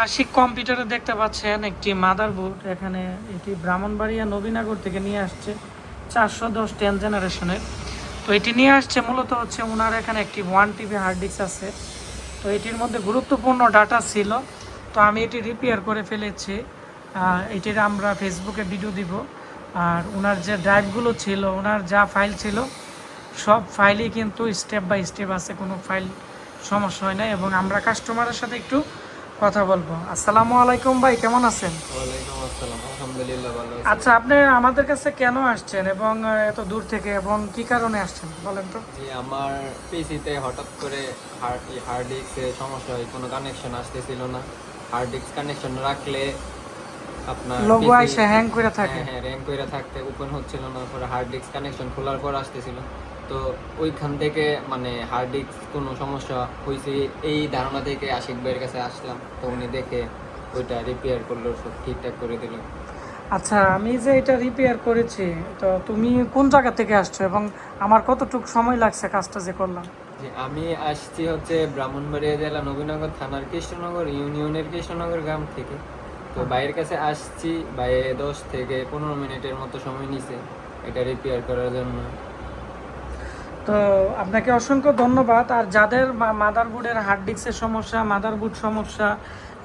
আশিক কম্পিউটারে দেখতে পাচ্ছেন একটি মাদারবোর্ড। এখানে এটি ব্রাহ্মণবাড়িয়া নবীনগর থেকে নিয়ে আসছে 410 10 জেনারেশনের। তো এটি নিয়ে আসছে মূলত হচ্ছে ওনার এখানে একটি 1 TB হার্ড ডিস্ক আছে। তো এটির মধ্যে গুরুত্বপূর্ণ ডাটা ছিল, তো আমি এটি রিপেয়ার করে ফেলেছি। এটির আমরা ফেসবুকে ভিডিও দিব। আর ওনার যে ড্রাইভগুলো ছিল, ওনার যা ফাইল ছিল সব ফাইলই কিন্তু স্টেপ বাই স্টেপ আছে, কোনো ফাইল সমস্যা হয় না। এবং আমরা কাস্টমারের সাথে একটু কথা বলবো। আসসালামু আলাইকুম ভাই, কেমন আছেন? ওয়ালাইকুম আসসালাম, আলহামদুলিল্লাহ ভালো আছি। আচ্ছা, আপনি আমাদের কাছে কেন আসছেন এবং এত দূর থেকে এবং কি কারণে আসছেন বলেন তো? জি, আমার পিসিতে হঠাৎ করে হার্ড ডিস্কে সমস্যা হয়, কোনো কানেকশন আসতেছিল না। হার্ড ডিস্ক কানেকশন রাখলে আপনার লোগো পিসি আইসা হ্যাং করে থাকে। হ্যাঁ র্যাঙ্ক করে থাকতে ওপেন হচ্ছিল না। পরে হার্ড ডিস্ক কানেকশন খোলার পর আসতেছিল। তো ওইখান থেকে মানে হার্ড ডিস্ক কোনো সমস্যা হয়েছে এই ধারণা থেকে আশিক ভাইয়ের কাছে আসলাম। তো উনি দেখে ওইটা রিপেয়ার করলো, সব ঠিকঠাক করে দিল। আচ্ছা, আমি যে এটা রিপেয়ার করেছি, তো তুমি কোন জায়গা থেকে আসছো এবং আমার কতটুকু সময় লাগছে কাজটা যে করলাম? যে আমি আসছি হচ্ছে ব্রাহ্মণবাড়িয়া জেলা নবীনগর থানার কৃষ্ণনগর ইউনিয়নের কৃষ্ণনগর গ্রাম থেকে। তো বাইরের কাছে আসছি, বাইরে 10 থেকে 15 মিনিটের মতো সময় নিছে এটা রিপেয়ার করার জন্য। তো আপনাকে অসংখ্য ধন্যবাদ। আর যাদের মাদারবোর্ডের হার্ড ডিস্কের সমস্যা, মাদারবোর্ড সমস্যা,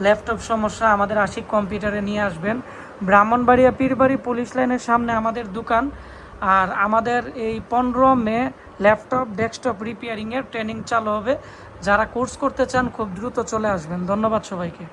ল্যাপটপ সমস্যা, আমাদের আশিক কম্পিউটারে নিয়ে আসবেন। ব্রাহ্মণবাড়িয়া পীরবাড়ি পুলিশ লাইনের সামনে আমাদের দোকান। আর আমাদের এই 15 মে ল্যাপটপ ডেস্কটপ রিপেয়ারিংয়ের ট্রেনিং চালু হবে। যারা কোর্স করতে চান খুব দ্রুত চলে আসবেন। ধন্যবাদ সবাইকে।